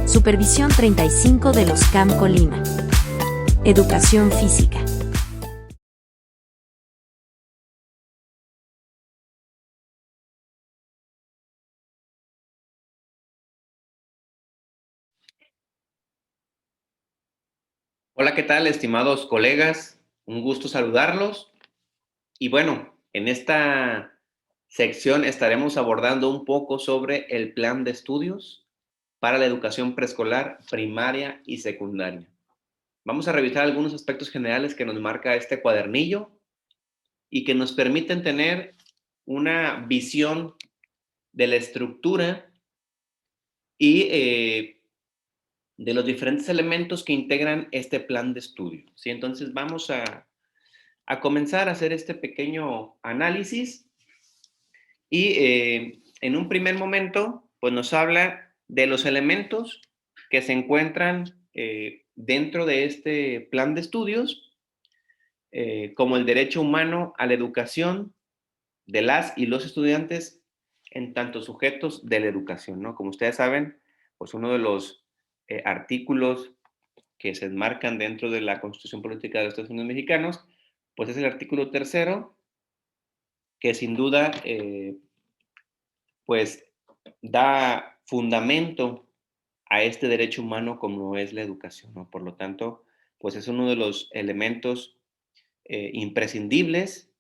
Supervisión 35 de los CAM Colima. Educación física. Hola, ¿qué tal, estimados colegas? Un gusto saludarlos. Y bueno, en esta sección estaremos abordando un poco sobre el plan de estudios para la educación preescolar, primaria y secundaria. Vamos a revisar algunos aspectos generales que nos marca este cuadernillo y que nos permiten tener una visión de la estructura y de los diferentes elementos que integran este plan de estudio. ¿Sí? Entonces vamos a comenzar a hacer este pequeño análisis y en un primer momento pues nos habla de los elementos que se encuentran dentro de este plan de estudios, como el derecho humano a la educación de las y los estudiantes en tanto sujetos de la educación, ¿no? Como ustedes saben, pues uno de los artículos que se enmarcan dentro de la Constitución Política de los Estados Unidos Mexicanos, pues es el artículo tercero, que sin duda, pues da fundamento a este derecho humano como es la educación, ¿no? Por lo tanto, pues es uno de los elementos imprescindibles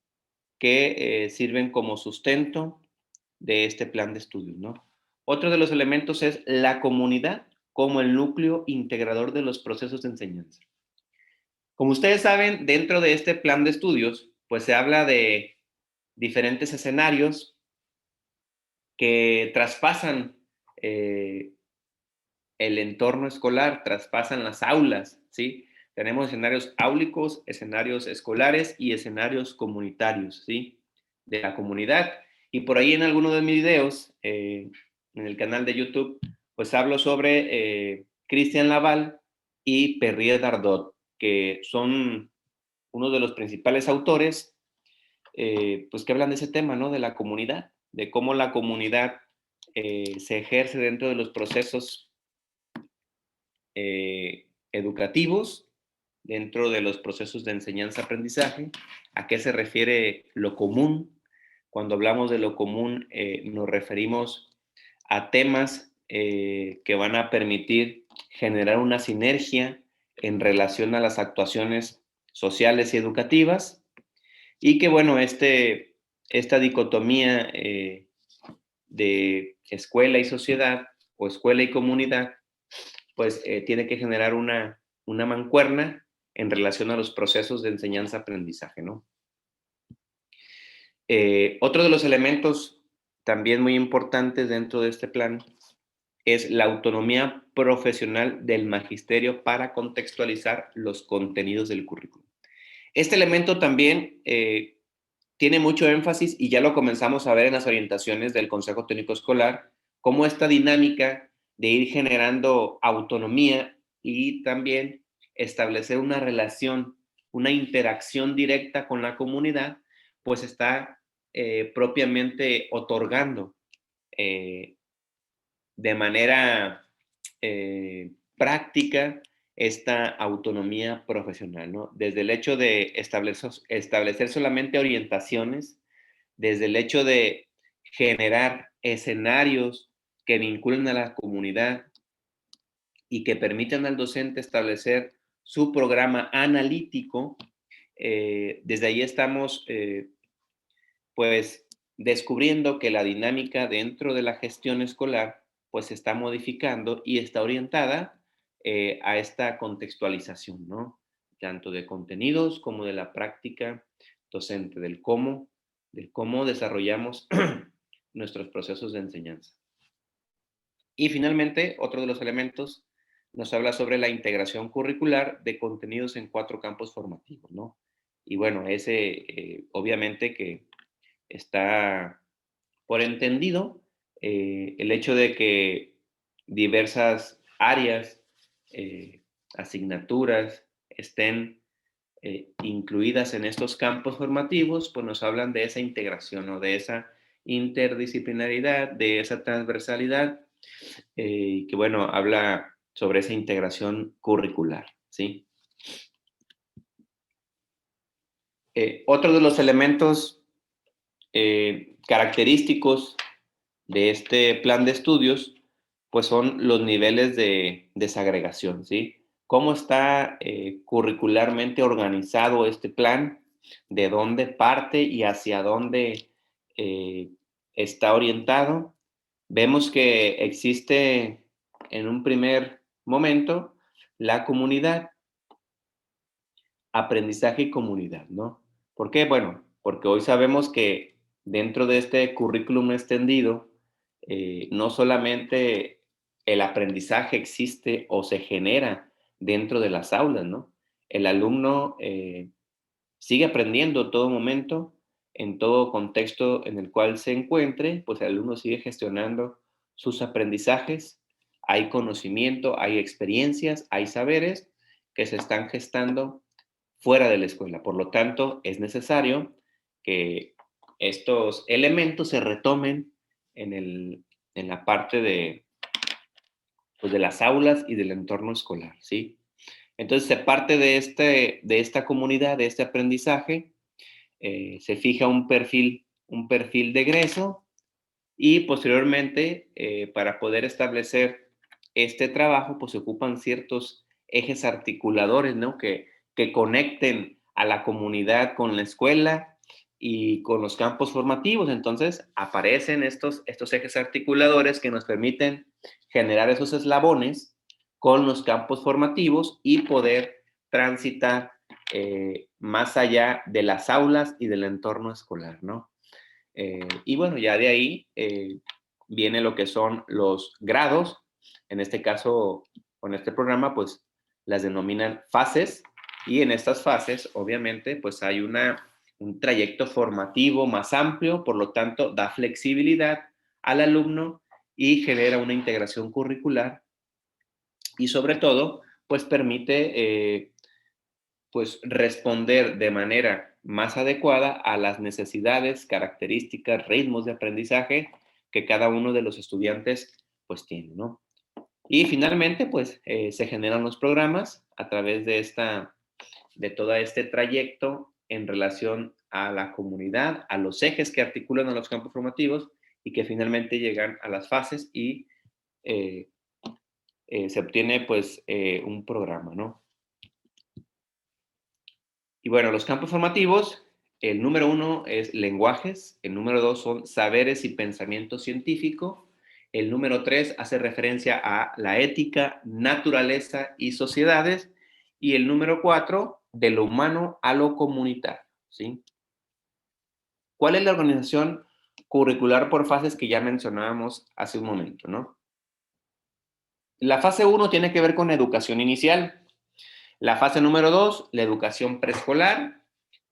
que sirven como sustento de este plan de estudios, ¿no? Otro de los elementos es la comunidad como el núcleo integrador de los procesos de enseñanza. Como ustedes saben, dentro de este plan de estudios, pues se habla de diferentes escenarios que traspasan el entorno escolar, traspasan las aulas, ¿sí? Tenemos escenarios áulicos, escenarios escolares y escenarios comunitarios, ¿sí? De la comunidad. Y por ahí en alguno de mis videos, en el canal de YouTube, pues hablo sobre Christian Laval y Perrier Dardot, que son uno de los principales autores, pues que hablan de ese tema, ¿no? De la comunidad, de cómo la comunidad se ejerce dentro de los procesos educativos, dentro de los procesos de enseñanza-aprendizaje. ¿A qué se refiere lo común? Cuando hablamos de lo común, nos referimos a temas que van a permitir generar una sinergia en relación a las actuaciones sociales y educativas, y que, bueno, esta dicotomía de escuela y sociedad o escuela y comunidad, pues tiene que generar una mancuerna en relación a los procesos de enseñanza-aprendizaje, ¿no? Otro de los elementos también muy importantes dentro de este plan es la autonomía profesional del magisterio para contextualizar los contenidos del currículum. Este elemento también tiene mucho énfasis y ya lo comenzamos a ver en las orientaciones del Consejo Técnico Escolar, cómo esta dinámica de ir generando autonomía y también establecer una relación, una interacción directa con la comunidad, pues está propiamente otorgando eh, de manera práctica esta autonomía profesional, ¿no? Desde el hecho de establecer solamente orientaciones, desde el hecho de generar escenarios que vinculen a la comunidad y que permitan al docente establecer su programa analítico, desde ahí estamos pues descubriendo que la dinámica dentro de la gestión escolar pues se está modificando y está orientada a esta contextualización, ¿no? Tanto de contenidos como de la práctica docente, del cómo desarrollamos nuestros procesos de enseñanza. Y finalmente, otro de los elementos nos habla sobre la integración curricular de contenidos en 4 campos formativos, ¿no? Y bueno, ese obviamente que está por entendido el hecho de que diversas áreas, asignaturas estén incluidas en estos campos formativos, pues nos hablan de esa integración o de esa interdisciplinaridad, de esa transversalidad, que bueno, habla sobre esa integración curricular, ¿sí? Otro de los elementos característicos de este plan de estudios, pues son los niveles de desagregación, ¿sí? ¿Cómo está curricularmente organizado este plan? ¿De dónde parte y hacia dónde está orientado? Vemos que existe en un primer momento la comunidad, aprendizaje y comunidad, ¿no? ¿Por qué? Bueno, porque hoy sabemos que dentro de este currículum extendido, no solamente el aprendizaje existe o se genera dentro de las aulas, ¿no? El alumno sigue aprendiendo todo momento, en todo contexto en el cual se encuentre, pues el alumno sigue gestionando sus aprendizajes, hay conocimiento, hay experiencias, hay saberes que se están gestando fuera de la escuela. Por lo tanto, es necesario que estos elementos se retomen en la parte pues de las aulas y del entorno escolar, ¿sí? Entonces, se parte de esta comunidad, de este aprendizaje, se fija un perfil de egreso y posteriormente, para poder establecer este trabajo, pues se ocupan ciertos ejes articuladores, ¿no? Que conecten a la comunidad con la escuela y con los campos formativos. Entonces, aparecen estos ejes articuladores que nos permiten generar esos eslabones con los campos formativos y poder transitar más allá de las aulas y del entorno escolar, ¿no? Y bueno, ya de ahí viene lo que son los grados. En este caso, con este programa, pues las denominan fases. Y en estas fases, obviamente, pues hay un trayecto formativo más amplio, por lo tanto, da flexibilidad al alumno y genera una integración curricular. Y sobre todo, pues permite pues responder de manera más adecuada a las necesidades, características, ritmos de aprendizaje que cada uno de los estudiantes pues tiene, ¿no? Y finalmente pues se generan los programas a través de todo este trayecto en relación a la comunidad, a los ejes que articulan a los campos formativos y que finalmente llegan a las fases y eh, se obtiene pues un programa, ¿no? Y bueno, los campos formativos, el número 1 es lenguajes, el número 2 son saberes y pensamiento científico, el número 3 hace referencia a la ética, naturaleza y sociedades, y el número 4 de lo humano a lo comunitario, ¿sí? ¿Cuál es la organización curricular por fases que ya mencionábamos hace un momento, no? La fase 1 tiene que ver con educación inicial. La fase número 2, la educación preescolar,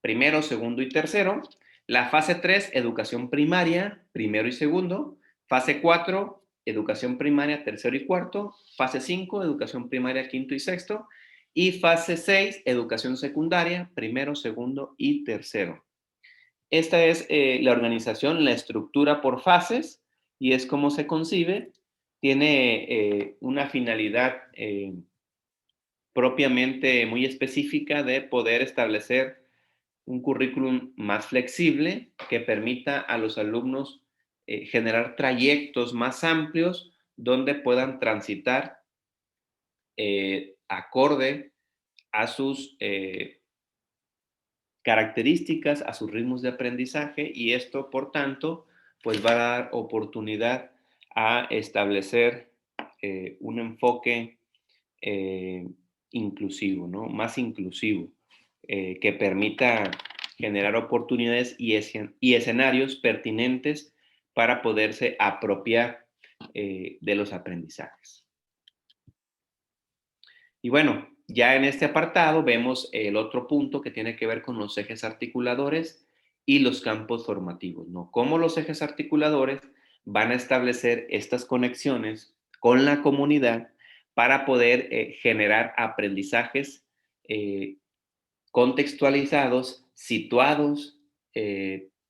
primero, segundo y tercero. La fase 3, educación primaria, primero y segundo. Fase 4, educación primaria, tercero y cuarto. Fase 5, educación primaria, quinto y sexto. Y fase 6, educación secundaria, primero, segundo y tercero. Esta es la organización, la estructura por fases y es como se concibe. Tiene una finalidad propiamente muy específica de poder establecer un currículum más flexible que permita a los alumnos generar trayectos más amplios donde puedan transitar acorde a sus características, a sus ritmos de aprendizaje y esto, por tanto, pues va a dar oportunidad a establecer un enfoque eh, inclusivo, ¿no? Más inclusivo, que permita generar oportunidades y escenarios pertinentes para poderse apropiar de los aprendizajes. Y bueno, ya en este apartado vemos el otro punto que tiene que ver con los ejes articuladores y los campos formativos, ¿no? Cómo los ejes articuladores van a establecer estas conexiones con la comunidad para poder generar aprendizajes contextualizados, situados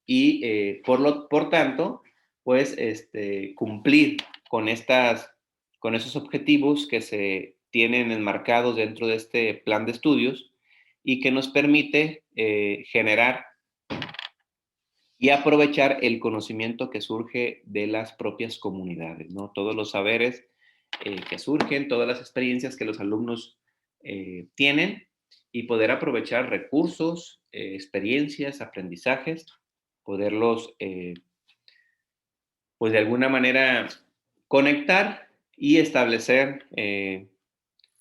y por tanto, pues cumplir con con esos objetivos que se tienen enmarcados dentro de este plan de estudios y que nos permite generar y aprovechar el conocimiento que surge de las propias comunidades, ¿no? Todos los saberes que surgen, todas las experiencias que los alumnos tienen y poder aprovechar recursos, experiencias, aprendizajes, poderlos, pues de alguna manera, conectar y establecer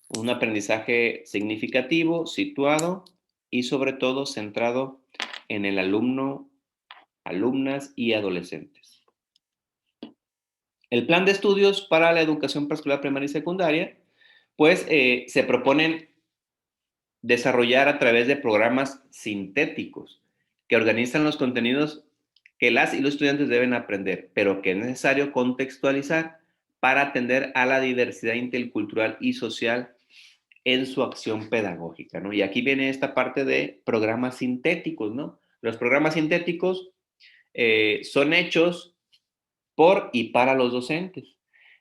un aprendizaje significativo, situado y sobre todo centrado en el alumno, alumnas y adolescentes. El plan de estudios para la educación preescolar, primaria y secundaria, pues se proponen desarrollar a través de programas sintéticos que organizan los contenidos que las y los estudiantes deben aprender, pero que es necesario contextualizar para atender a la diversidad intercultural y social en su acción pedagógica, ¿no? Y aquí viene esta parte de programas sintéticos, ¿no? Los programas sintéticos son hechos por y para los docentes.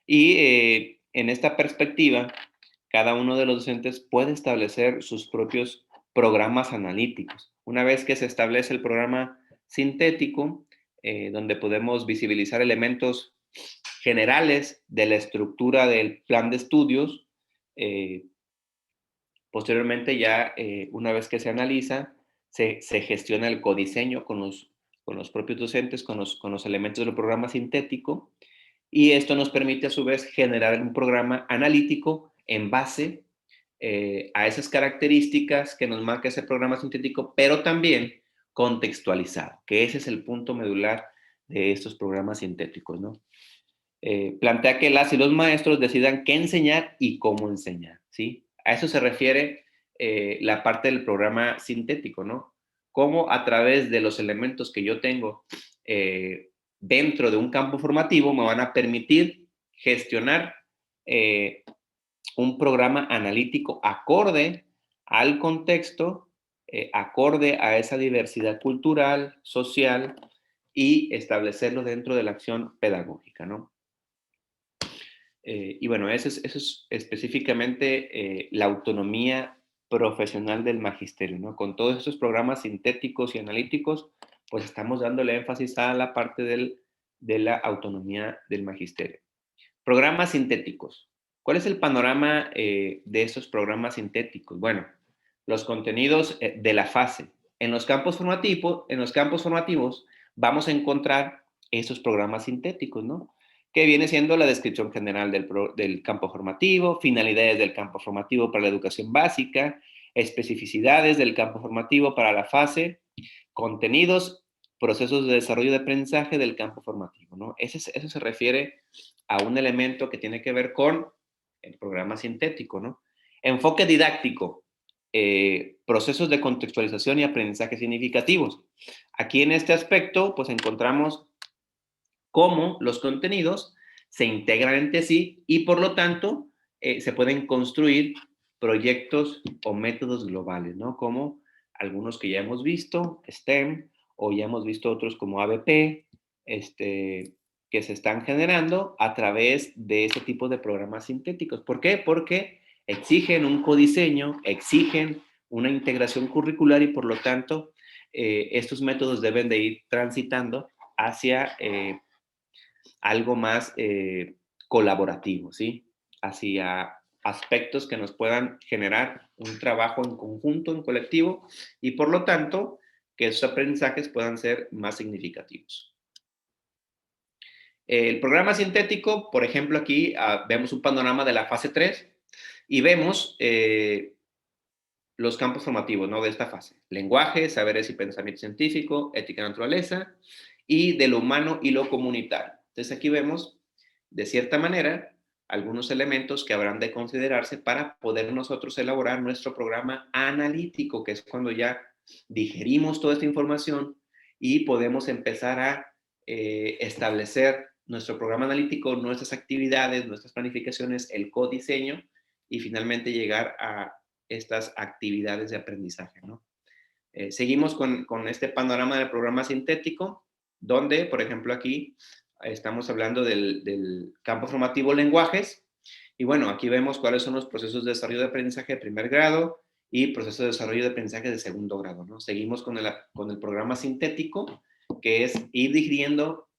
Y en esta perspectiva, cada uno de los docentes puede establecer sus propios programas analíticos. Una vez que se establece el programa sintético, donde podemos visibilizar elementos generales de la estructura del plan de estudios, posteriormente ya, una vez que se analiza, se gestiona el codiseño con los propios docentes, con los elementos del programa sintético, y esto nos permite a su vez generar un programa analítico en base a esas características que nos marca ese programa sintético, pero también contextualizado, que ese es el punto medular de estos programas sintéticos, ¿no? Plantea que las y los maestros decidan qué enseñar y cómo enseñar, ¿sí? A eso se refiere la parte del programa sintético, ¿no? Cómo a través de los elementos que yo tengo dentro de un campo formativo me van a permitir gestionar un programa analítico acorde al contexto, acorde a esa diversidad cultural, social y establecerlo dentro de la acción pedagógica, ¿no? Y bueno, eso es específicamente la autonomía profesional del magisterio, ¿no? Con todos estos programas sintéticos y analíticos, pues estamos dándole énfasis a la parte de la autonomía del magisterio. Programas sintéticos. ¿Cuál es el panorama de estos programas sintéticos? Bueno, los contenidos de la fase. En los campos formativos vamos a encontrar esos programas sintéticos, ¿no? Que viene siendo la descripción general del campo formativo, finalidades del campo formativo para la educación básica, especificidades del campo formativo para la fase, contenidos, procesos de desarrollo de aprendizaje del campo formativo, ¿no? Eso se refiere a un elemento que tiene que ver con el programa sintético, ¿no? Enfoque didáctico, procesos de contextualización y aprendizaje significativos. Aquí en este aspecto, pues encontramos cómo los contenidos se integran entre sí y por lo tanto se pueden construir proyectos o métodos globales, ¿no? Como algunos que ya hemos visto, STEM, o ya hemos visto otros como ABP, que se están generando a través de ese tipo de programas sintéticos. ¿Por qué? Porque exigen un codiseño, exigen una integración curricular y por lo tanto estos métodos deben de ir transitando hacia algo más colaborativo, ¿sí? Hacia aspectos que nos puedan generar un trabajo en conjunto, en colectivo, y por lo tanto, que esos aprendizajes puedan ser más significativos. El programa sintético, por ejemplo, aquí vemos un panorama de la fase 3 y vemos los campos formativos, ¿no? De esta fase. Lenguaje, saberes y pensamiento científico, ética y naturaleza, y de lo humano y lo comunitario. Entonces aquí vemos, de cierta manera, algunos elementos que habrán de considerarse para poder nosotros elaborar nuestro programa analítico, que es cuando ya digerimos toda esta información y podemos empezar a establecer nuestro programa analítico, nuestras actividades, nuestras planificaciones, el codiseño y finalmente llegar a estas actividades de aprendizaje, ¿no? Seguimos con este panorama del programa sintético, donde, por ejemplo, aquí estamos hablando del campo formativo lenguajes, Y bueno, aquí vemos cuáles son los procesos de desarrollo de aprendizaje de primer grado y procesos de desarrollo de aprendizaje de segundo grado, ¿no? Seguimos con el programa sintético, que es ir digiriendo,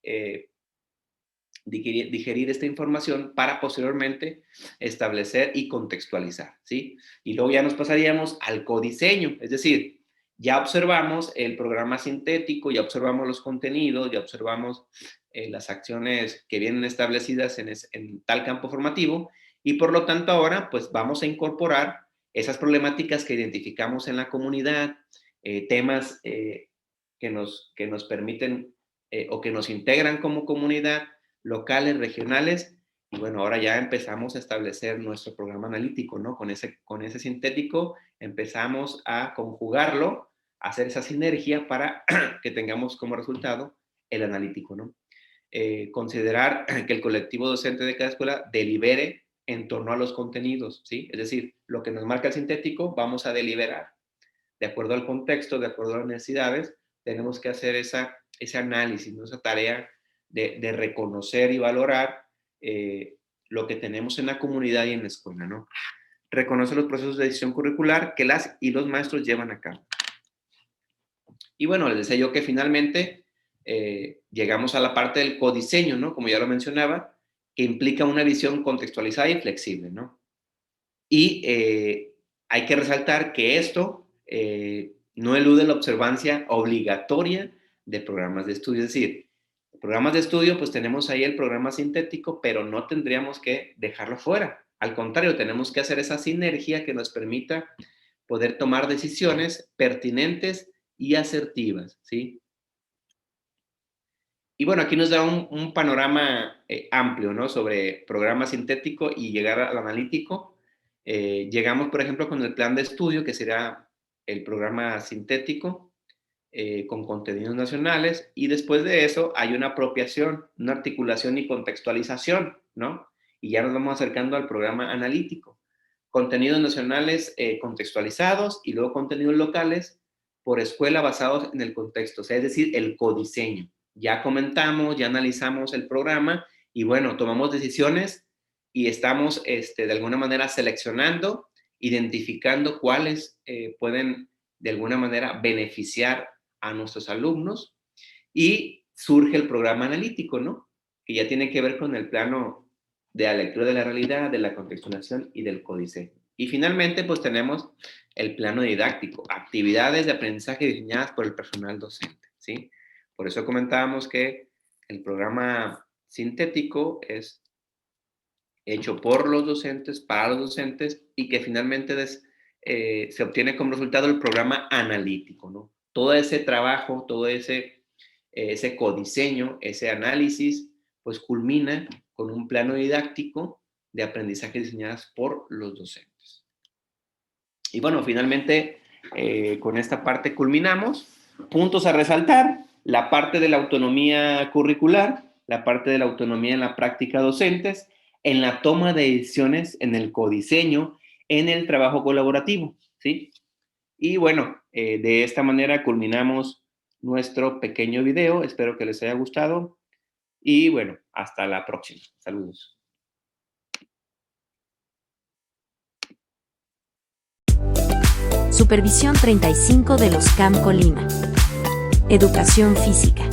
digerir esta información para posteriormente establecer y contextualizar, ¿sí? Y luego ya nos pasaríamos al codiseño, es decir, ya observamos el programa sintético, ya observamos los contenidos, ya observamos las acciones que vienen establecidas en tal campo formativo y por lo tanto ahora pues vamos a incorporar esas problemáticas que identificamos en la comunidad, temas que nos permiten o que nos integran como comunidad, locales, regionales, y bueno, ahora ya empezamos a establecer nuestro programa analítico, ¿no? Con ese sintético empezamos a conjugarlo, a hacer esa sinergia para que tengamos como resultado el analítico, ¿no? Considerar que el colectivo docente de cada escuela delibere en torno a los contenidos, ¿sí? Es decir, lo que nos marca el sintético, vamos a deliberar. De acuerdo al contexto, de acuerdo a las necesidades, tenemos que hacer ese análisis, ¿no? Esa tarea de reconocer y valorar lo que tenemos en la comunidad y en la escuela, ¿no? Reconocer los procesos de decisión curricular que las y los maestros llevan a cabo. Y bueno, les decía yo que finalmente llegamos a la parte del codiseño, ¿no? Como ya lo mencionaba, que implica una visión contextualizada y flexible, ¿no? Y hay que resaltar que esto no elude la observancia obligatoria de programas de estudio, es decir, programas de estudio, pues tenemos ahí el programa sintético, pero no tendríamos que dejarlo fuera. Al contrario, tenemos que hacer esa sinergia que nos permita poder tomar decisiones pertinentes y asertivas, ¿sí? Y bueno, aquí nos da un panorama amplio, ¿no? Sobre programa sintético y llegar al analítico. Llegamos, por ejemplo, con el plan de estudio, que será el programa sintético, con contenidos nacionales, y después de eso hay una apropiación, una articulación y contextualización, ¿no? Y ya nos vamos acercando al programa analítico. Contenidos nacionales contextualizados y luego contenidos locales por escuela basados en el contexto, o sea, es decir, el codiseño. Ya comentamos, ya analizamos el programa y bueno, tomamos decisiones y estamos de alguna manera seleccionando, identificando cuáles pueden de alguna manera beneficiar a nuestros alumnos y surge el programa analítico, ¿no? Que ya tiene que ver con el plano de la lectura de la realidad, de la contextualización y del códice. Y finalmente, pues tenemos el plano didáctico, actividades de aprendizaje diseñadas por el personal docente, ¿sí? Por eso comentábamos que el programa sintético es hecho por los docentes, para los docentes, y que finalmente se obtiene como resultado el programa analítico, ¿no? Todo ese trabajo, todo ese codiseño, ese análisis, pues culmina con un plano didáctico de aprendizaje diseñadas por los docentes. Y bueno, finalmente, con esta parte culminamos. Puntos a resaltar: la parte de la autonomía curricular, la parte de la autonomía en la práctica docentes, en la toma de decisiones, en el codiseño, en el trabajo colaborativo, ¿sí? Y bueno, de esta manera culminamos nuestro pequeño video. Espero que les haya gustado. Y bueno, hasta la próxima. Saludos. Supervisión 35 de los CAM Colima. Educación física.